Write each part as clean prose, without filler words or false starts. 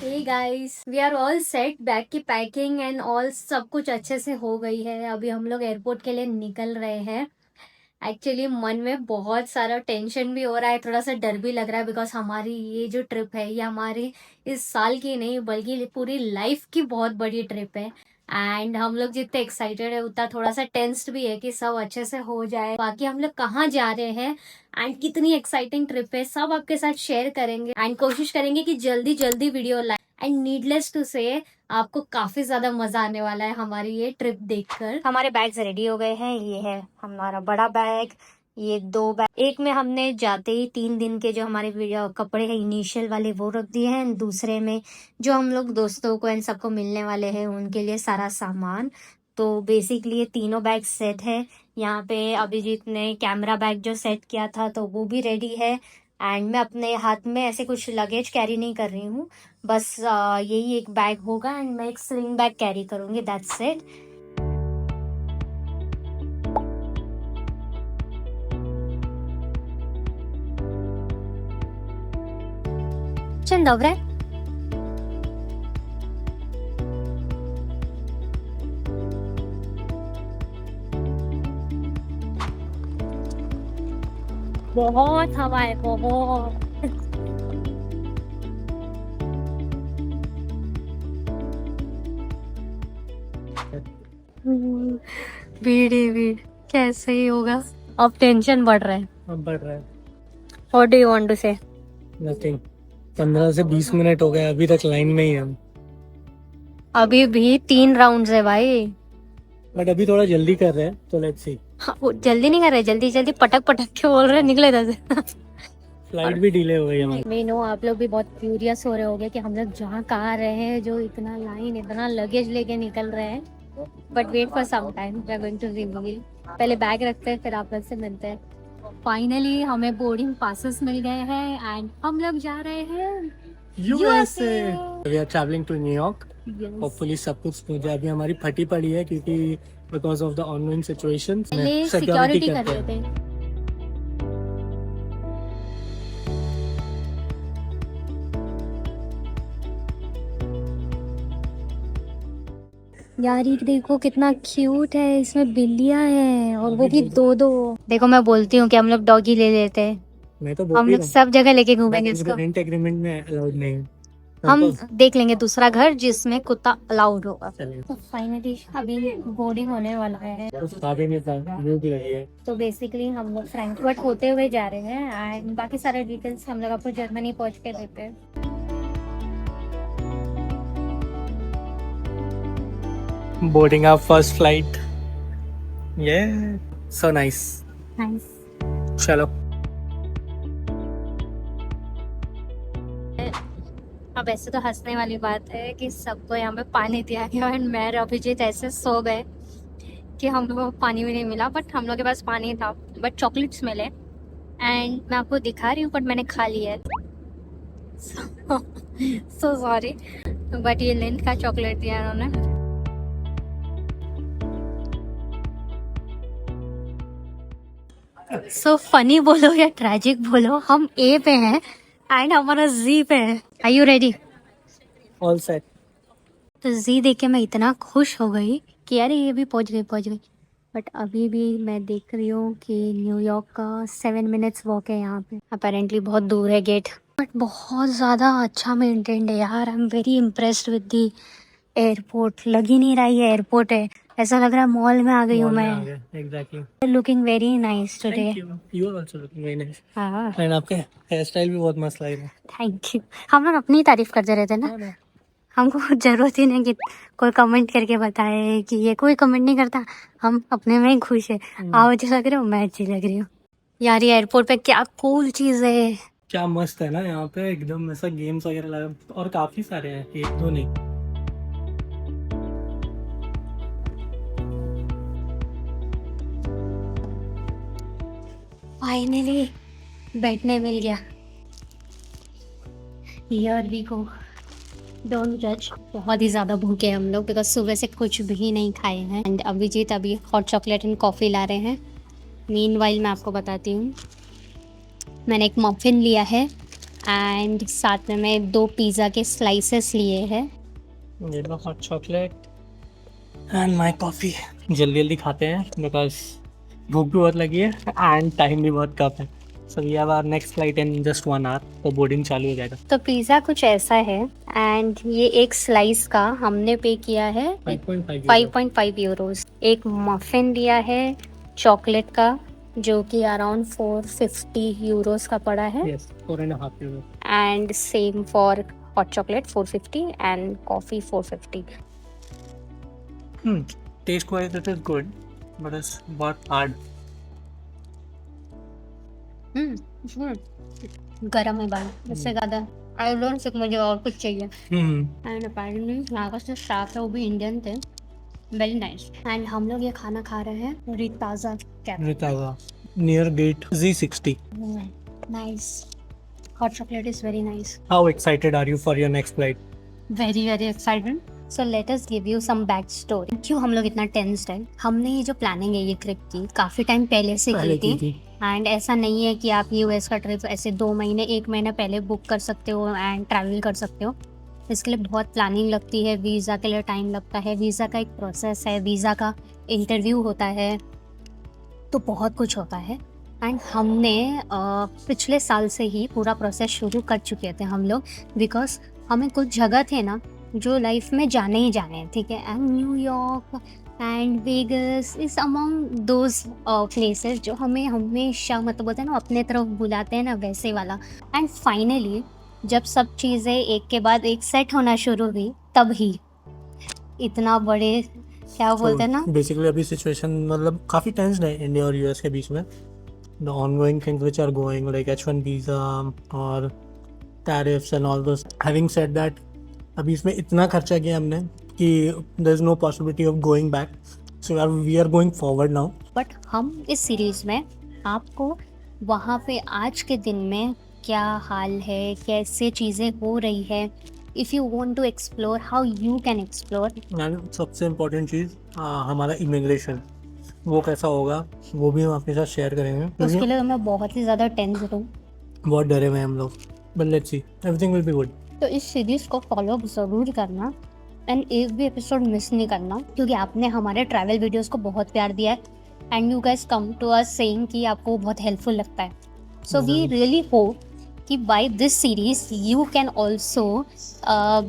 Hey guys, we are all set. Bag की packing and all सब कुछ अच्छे से हो गई है। अभी हम लोग एयरपोर्ट के लिए निकल रहे हैं। एक्चुअली मन में बहुत सारा टेंशन भी हो रहा है, थोड़ा सा डर भी लग रहा है, बिकॉज हमारी ये जो ट्रिप है ये हमारी इस साल की नहीं बल्कि पूरी लाइफ की बहुत बड़ी ट्रिप है। एंड हम लोग जितने एक्साइटेड है उतना थोड़ा सा टेंस्ड भी है कि सब अच्छे से हो जाए। बाकी हम लोग कहाँ जा रहे हैं एंड कितनी एक्साइटिंग ट्रिप है सब आपके साथ शेयर करेंगे एंड कोशिश करेंगे कि जल्दी जल्दी वीडियो लाए। एंड नीडलेस टू से आपको काफी ज्यादा मजा आने वाला है हमारी ये ट्रिप देखकर। हमारे बैग्स रेडी हो गए हैं। ये है हमारा बड़ा बैग, ये 2 बैग। एक में हमने जाते ही 3 दिन के जो हमारे कपड़े हैं इनिशियल वाले वो रख दिए हैं, एंड दूसरे में जो हम लोग दोस्तों को एंड सबको मिलने वाले हैं उनके लिए सारा सामान। तो बेसिकली ये तीनों बैग सेट है। यहाँ पे अभिजीत ने कैमरा बैग जो सेट किया था तो वो भी रेडी है। एंड मैं अपने हाथ में ऐसे कुछ लगेज कैरी नहीं कर रही हूँ, बस यही एक बैग होगा एंड मैं एक स्लिंग बैग कैरी करूंगी, दैट्स इट। Dzień dobry. बहुत हवा है, बहुत। भीड़ ही भीड़, कैसे ही होगा। अब टेंशन बढ़ रहा है। अब बढ़ रहा है। What do you want to say? Nothing. 15 से 20 मिनट हो गए, अभी तक लाइन में ही हम। अभी भी 3 राउंड्स है भाई। बट अभी थोड़ा जल्दी कर रहे हैं तो लेट्स सी। हाँ, वो जल्दी नहीं कर रहे, जल्दी जल्दी पटक पटक के बोल रहे निकले इधर से। फ्लाइट भी डिले हो गई हमारी। मैं नो आप लोग भी बहुत क्यूरियस हो रहे होगे कि हम लोग जहाँ कहाँ रहे हैं, जो इतना लाइन इतना लगेज लेके निकल रहे हैं। But wait for some time, we are going to reveal. पहले बैग रखते हैं फिर आप लोग से मिलते हैं। फाइनली हमें बोर्डिंग पासेस मिल गए हैं एंड हम लोग जा रहे हैं USA। We are travelling to New York. Hopefully सब कुछ स्मूथ है। अभी हमारी फटी पड़ी है क्योंकि because of the online situation पहले सिक्योरिटी कर रहे थे। यार ये देखो कितना क्यूट है, इसमें बिल्लियां हैं और वो भी 2-2। देखो मैं बोलती हूँ कि हम लोग डॉगी ले लेते हैं, मैं तो हम लोग सब जगह लेके घूमेंगे इसको। रेंट एग्रीमेंट में अलाउड नहीं है। हम देख लेंगे दूसरा घर जिसमें कुत्ता अलाउड होगा। चलिए। तो फाइनली अभी बोर्डिंग होने वाला है। तो बेसिकली हम लोग फ्रैंकफर्ट होते हुए जा रहे हैं एंड बाकी सारे डिटेल्स हम लोग आपको जर्मनी पहुंच के देते हैं। Boarding our first flight. ये सो नाइस। नाइस। चलो। अब ऐसे तो हंसने वाली बात है कि सबको यहाँ पे पानी दिया गया एंड मैं और अभिजीत ऐसे सो गए कि हम लोगों को पानी भी नहीं मिला। बट हम लोग के पास पानी था, बट चॉकलेट्स मिले एंड मैं आपको दिखा रही हूँ बट मैंने खा लिया है। सो सॉरी, बट ये लिंट का चॉकलेट दिया उन्होंने। सो फनी बोलो या ट्रेजिक बोलो, हम ए पे हैं एंड हमारा जी पे है। Are you ready? All set. तो जी देख के मैं इतना खुश हो गई कि यार ये भी पहुंच गई। बट अभी भी मैं देख रही हूँ कि न्यूयॉर्क का 7 मिनट्स वॉक है यहाँ पे। अपेरेंटली बहुत दूर है गेट, बट बहुत ज़्यादा अच्छा मेंटेन्ड है यार। I am very impressed with the airport. लग ही नहीं रहा ये एयरपोर्ट है, ऐसा लग रहा है मॉल में आ गई हूँ मैं। Exactly. Looking very nice today. You are also looking very nice. हाँ, एंड आपका हेयर स्टाइल भी बहुत मस्त लग रहा है। Thank you. हम लोग अपनी तारीफ करते रहते हैं ना, हमको जरूरत ही नहीं कि कोई कमेंट करके बताए कि ये कोई कमेंट नहीं करता। हम अपने में ही खुश है। आप अच्छे लग रहे हो, मैं अच्छी लग रही हूँ। यार ये एयरपोर्ट पे क्या कूल चीज है। क्या मस्त है ना यहाँ पे, एकदम ऐसा गेम्स वगैरह लगा और काफी सारे हैं, एक दो नहीं। फाइनली बैठने मिल गया। Here we go. डोंट जज। बहुत ही ज़्यादा भूखे हैं हम लोग बिकॉज सुबह से कुछ भी नहीं खाए हैं एंड अभिजीत अभी हॉट चॉकलेट एंड कॉफ़ी ला रहे हैं। मीनवाइल मैं आपको बताती हूँ, मैंने एक मफिन लिया है एंड साथ में मैं 2 पिज़्ज़ा के स्लाइसेस लिए हैं। ये लो hot chocolate and my coffee. जल्दी जल्दी खाते हैं बिकॉज भूख भी बहुत लगी है एंड टाइम भी बहुत कम है। So we have our next flight in just 1 hour, तो बोर्डिंग चालू हो जाएगा। तो पिज़्ज़ा कुछ ऐसा है एंड ये एक स्लाइस का हमने पे किया है 5.5 यूरोस। एक मफिन लिया है चॉकलेट का जो कि अराउंड 450 यूरोस का पड़ा है। Yes 4.5 euro. And same for hot chocolate 450 and coffee 450। Taste wise it is good but it's बहुत हार्ड। गरम है बाल इससे ज़्यादा आई डोंट थिंक मुझे और कुछ चाहिए। एंड अपेरेंटली यहाँ का जो स्टाफ है वो भी इंडियन थे, वेरी नाइस। एंड हम लोग ये खाना खा रहे हैं Ritaja cafe. Ritaja near gate Z60। Nice, hot chocolate is very nice. How excited are you for your next flight? Very very excited. So let us give you some back story. क्यों हम लोग इतना टेंस्ड है? हमने ये जो प्लानिंग है ये ट्रिप की काफ़ी टाइम पहले से की थी। एंड ऐसा नहीं है कि आप यूएस का ट्रिप ऐसे 2 महीने 1 महीना पहले बुक कर सकते हो एंड ट्रैवल कर सकते हो। इसके लिए बहुत प्लानिंग लगती है, वीज़ा के लिए टाइम लगता है, वीज़ा का एक प्रोसेस है, वीज़ा का इंटरव्यू होता है, तो बहुत कुछ होता है। एंड हमने पिछले साल से ही पूरा प्रोसेस शुरू कर चुके थे हम लोग, बिकॉज हमें कुछ जगह थे ना जो लाइफ में जाने ही जाने हैं, ठीक है। And New York and Vegas is among those places जो हमें हमेशा मतलब बोलते हैं ना अपने तरफ बुलाते हैं ना, वैसे वाला। एंड फाइनली जब सब चीज़ें एक के बाद एक सेट होना शुरू हुई तब ही इतना बड़े क्या बोलते हैं ना, बेसिकली अभी सिचुएशन मतलब काफ़ी टेंस्ड है इंडिया और यूएस के बीच में। The ongoing things which are going like H1 visa और tariffs and all those. Having said that, अभी इसमें इतना खर्चा किया हमने कि there is no possibility of going back, so we are going forward now. But हम इस सीरीज़ में आपको वहाँ पे आज के दिन में क्या हाल है, कैसे चीज़ें हो रही है, if you want to explore how you can explore. And सबसे इम्पोर्टेंट चीज़ हमारा इमिग्रेशन, वो कैसा होगा वो भी हम आपके साथ शेयर करेंगे। उसके लिए मैं बहुत ही ज़्यादा टेंस हूँ, बहुत डरे हुए हैं हम लोग, but let's see everything will be good. तो इस सीरीज़ को फॉलो ज़रूर करना एंड एक भी एपिसोड मिस नहीं करना, क्योंकि आपने हमारे ट्रैवल वीडियोस को बहुत प्यार दिया है and you guys come to us saying कि आपको बहुत हेल्पफुल लगता है। सो वी रियली होप कि by this series you can also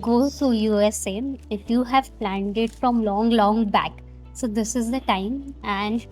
go to USA if you have planned it from long back. So this is the time and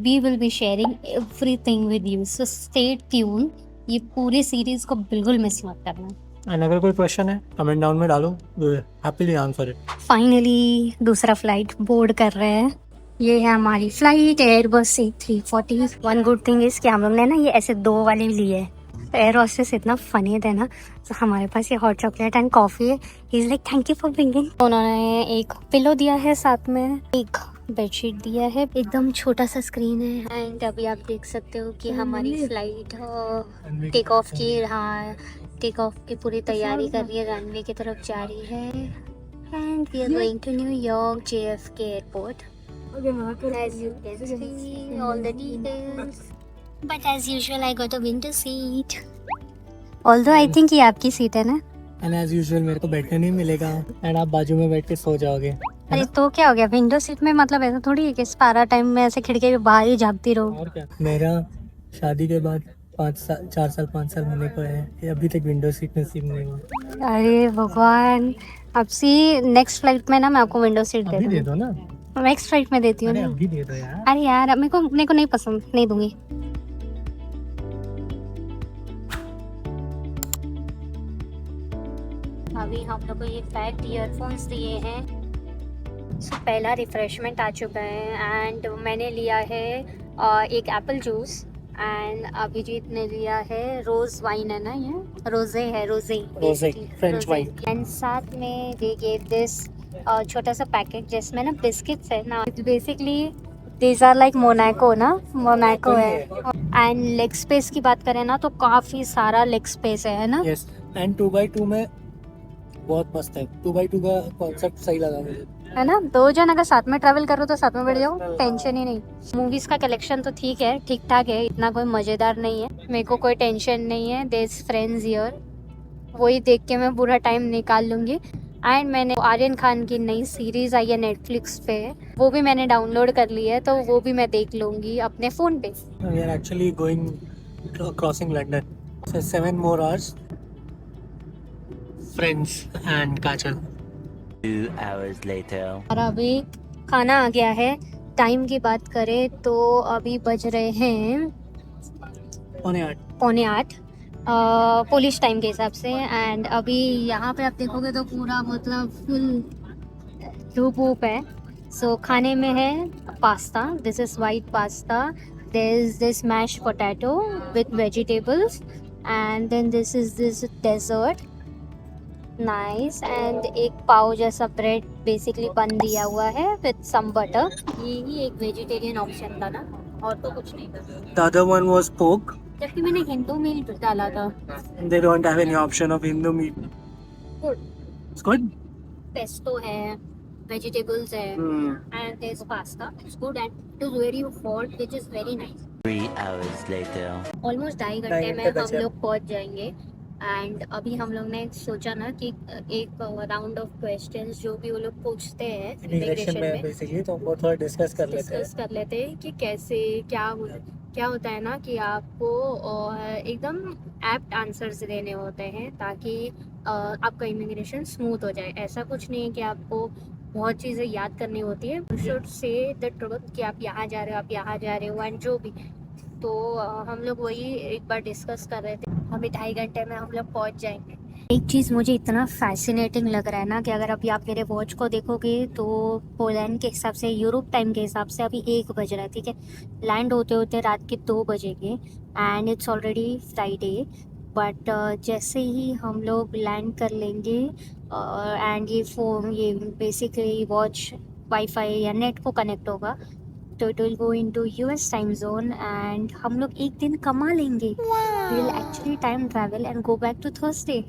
we will be sharing everything with you. So stay tuned. ये पूरी series को बिल्कुल miss मत करना। And अगर कोई question है comment down में डालो, हैप्पीली आंसर इट। फाइनली दूसरा फ्लाइट बोर्ड कर रहे हैं। ये है हमारी flight Airbus A340। One good thing is कि हम लोग ने ना ये ऐसे 2 वाले लिए। एयर होस्टेस इतना फनी थे ना, तो हमारे पास ये हॉट चॉकलेट एंड कॉफ़ी है। He is like thank you for bringing. उन्होंने एक पिलो दिया है, साथ में एक बेडशीट दिया है, एकदम छोटा सा स्क्रीन है। एंड अभी आप देख सकते हो कि हमारी फ्लाइट टेक ऑफ की, हाँ टेक ऑफ की पूरी तैयारी कर रही है, रनवे की तरफ जा रही है। And we are going to New York JFK airport. As you can see all the details, but as usual I got a window seat. Although I think ये आपकी सीट है ना। एंड एज यूजुअल मेरे को बैठने नहीं मिलेगा एंड आप बाजू में बैठ के सो जाओगे। अरे तो क्या हो गया, विंडो सीट में मतलब ऐसा थोड़ी है कि सारा टाइम में ऐसे खिड़की के बाहर ही झाँकती रहो। और क्या, मेरा शादी के बाद 4 साल 5 साल होने को है, ये अभी तक विंडो सीट नसीब नहीं हुआ। अरे भगवान, अब सी नेक्स्ट फ्लाइट में ना मैं आपको विंडो सीट अभी दे दो ना, नेक्स्ट फ्लाइट में देती हूँ अरे ना। अभी दे दो यार। अरे यार मेरे को नहीं पसंद, नहीं दूंगी। अभी हम लोग को ये पैक्ड ईयरफोन्स दिए हैं। सो पहला रिफ्रेशमेंट आ चुका है एंड मैंने लिया है एक एप्पल जूस एंड अभिजीत ने लिया है रोज वाइन, है ना ये रोजे है, रोजे फ्रेंच वाइन। एंड साथ में दे गेव दिस छोटा सा पैकेट जिसमें ना बिस्किट्स है ना। Basically these are like Monaco ना, मोनाको है। एंड लेग स्पेस की बात करें ना तो काफ़ी सारा लेग स्पेस है ना। यस, एंड 2x2 में बहुत मस्त है। 2x2 का कॉन्सेप्ट सही लगा मुझे, है ना। 2 जन अगर साथ में ट्रैवल करो तो साथ में बैठ जाओ, टेंशन ही नहीं। मूवीज का कलेक्शन तो ठीक ठाक है, इतना कोई मजेदार नहीं है, मेरे को कोई टेंशन नहीं है। देयर इज फ्रेंड्स हियर वही देख के मैं पूरा टाइम निकाल लूँगी। एंड मैंने आर्यन खान की नई सीरीज़ आई है नेटफ्लिक्स पे, वो भी मैंने डाउनलोड कर ली है, तो वो भी मैं देख लूँगी अपने फ़ोन पे। We are actually going crossing London. So 7 more hours. Friends and Kajal. 2 hours later. और अभी खाना आ गया है। टाइम की बात करें तो अभी बज रहे हैं पौने 8. 7:45 पोलिश टाइम के हिसाब से। एंड अभी यहाँ पे आप देखोगे तो पूरा मतलब फुल धूप वूप है। सो खाने में है pasta, this is white pasta, there is this mash potato with vegetables, and then this is this dessert nice, and एक पाव जैसा ब्रेड बेसिकली बन दिया हुआ है विथ सम बटर। ये ही एक वेजिटेरियन ऑप्शन था ना, और तो कुछ नहीं था। The other one was pork. जबकि मैंने हिंदू मील डाला था। They don't have any option of Hindu meat. Good. It's good. Pesto है, वेजिटेबल्स है, and there's pasta. It's good and it is very hot, which is very nice. 3 hours later. Almost 2.5 घंटे ढाई में घंटे हम बचे। लोग पहुंच जाएंगे। एंड अभी हम लोग ने सोचा ना कि एक राउंड ऑफ क्वेश्चंस जो भी वो लोग पूछते हैं Immigration इमिग्रेशन में में basically तो वो थोड़ा डिस्कस कर लेते हैं. डिस्कस कर लेते हैं कि कैसे क्या होता है ना कि आपको एकदम एप्ट आंसर्स देने होते हैं ताकि आपका इमिग्रेशन स्मूथ हो जाए। ऐसा कुछ नहीं है कि आपको बहुत चीज़ें याद करनी होती है। You should say the truth कि आप यहाँ जा रहे हो, आप यहाँ जा रहे हो, एंड जो भी। तो हम लोग वही एक बार डिस्कस कर रहे थे। अभी 2.5 घंटे में हम लोग पहुँच जाएंगे। एक चीज़ मुझे इतना फैसिनेटिंग लग रहा है ना कि अगर अभी आप मेरे वॉच को देखोगे तो पोलैंड के हिसाब से, यूरोप टाइम के हिसाब से अभी 1 बज रहा है, ठीक है। लैंड होते होते रात के 2 बजेंगे and it's already Friday. But जैसे ही हम लोग लैंड कर लेंगे एंड ये बेसिकली वॉच वाईफाई या नेट को कनेक्ट होगा तो it will go into US time zone and हम लोग एक दिन कमा लेंगे। We will actually time travel and go back to Thursday.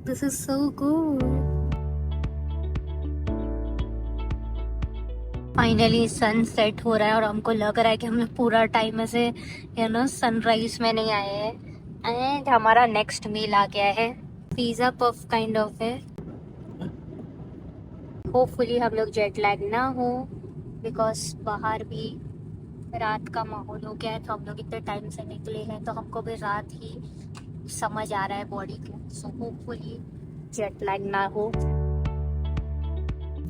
This is so good. Finally sunset हो रहा है और हमको लग रहा है कि हम लोग पूरा टाइम ऐसे सनराइज में नहीं आए हैं। एंड हमारा नेक्स्ट मील आ गया है, पिज़्ज़ा पफ काइंड ऑफ है। होपफुली हम लोग जेट लैग ना हो बिकॉज बाहर भी रात का माहौल हो गया है, तो हम लोग इतने टाइम से निकले हैं तो हमको भी रात ही समझ आ रहा है बॉडी को। सो होपफुली जेट लैग ना हो।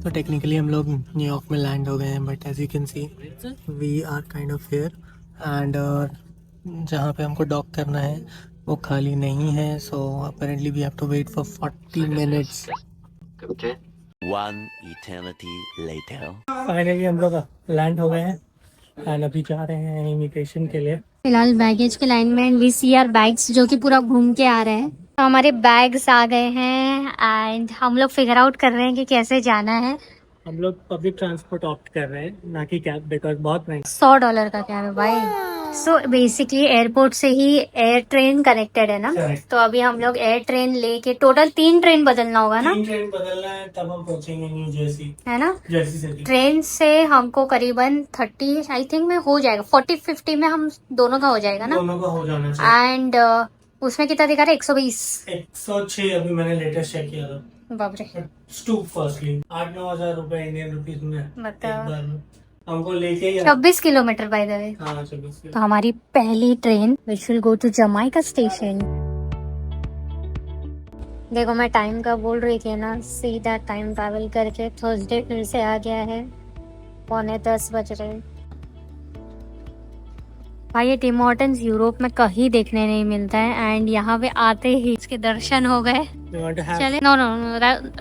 तो टेक्निकली हम लोग न्यूयॉर्क में लैंड हो गए हैं, but as you can see we are kind of here and जहाँ पे हमको डॉक करना है वो खाली नहीं है। So apparently we have to wait for 40 minutes. 1 eternity later. Finally हम लोग लैंड हो गए हैं एंड अभी जा रहे हैं इमिग्रेशन के लिए. फिलहाल बैगेज के लाइन में वी सी आर बैग्स जो कि पूरा घूम के आ रहे हैं। तो हमारे बैग्स आ गए हैं एंड हम लोग फिगर आउट कर रहे हैं कि कैसे जाना है। हम लोग पब्लिक ट्रांसपोर्ट ऑप्ट कर रहे हैं ना कि कैब, बिकॉज बहुत महंगा. $100 का कैब है भाई। सो बेसिकली एयरपोर्ट से ही एयर ट्रेन कनेक्टेड है ना, तो अभी हम लोग एयर ट्रेन लेके टोटल 3 ट्रेन बदलना होगा ना, 3 ट्रेन बदलना है तब हम पहुंचेंगे न्यू जर्सी, है ना। Jersey city. ट्रेन से हमको करीबन 30 आई थिंक में हो जाएगा, 40-50 में हम दोनों का हो जाएगा ना। दोनों का हो जाना चाहिए. एंड उसमें कितना दिखा रहा है? 120. 106 अभी मैंने लेटेस्ट चेक किया था. बाप रे। स्टूप फर्स्टली 8-9 हजार रुपए इंडियन रुपीज में एक बताओ। बार में हमको लेके ही 26 किलोमीटर बाय द वे। हाँ 26. तो हमारी पहली train which will go to Jamaica station. देखो मैं टाइम का बोल रही थी ना, सीधा टाइम ट्रैवल करके थर्सडे फिर से आ गया है। 9:45 बज रहे। भाई ये टिम हॉर्टन्स यूरोप में कहीं देखने नहीं मिलता है एंड यहाँ पे आते ही इसके दर्शन हो गए। You want to have? चले नो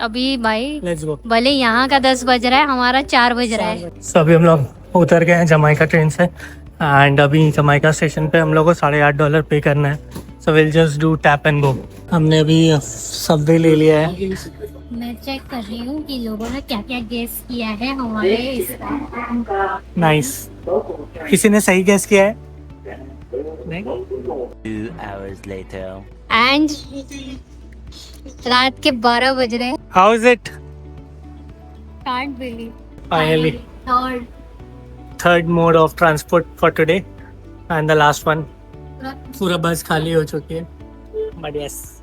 अभी भाई Let's go. भले यहाँ का 10 बज रहा है, हमारा 4 बज रहा है। So अभी हम लोग उतर गए हैं जमाइका ट्रेन से एंड अभी जमाइका स्टेशन पे हम लोग को $8.5 पे करना है. So will just do tap and go. हमने अभी सबवे ले लिया है. मैं चेक कर रही हूँ कि लोगों ने क्या क्या गेस किया है हमारे इसका। नाइस. किसी ने सही गेस किया है. 2 hours later. एंड रात के 12 बज रहे हैं। How is it? Can't believe. Finally third mode of transport for today and the last one. पूरा बस खाली हो चुकी है, बट यस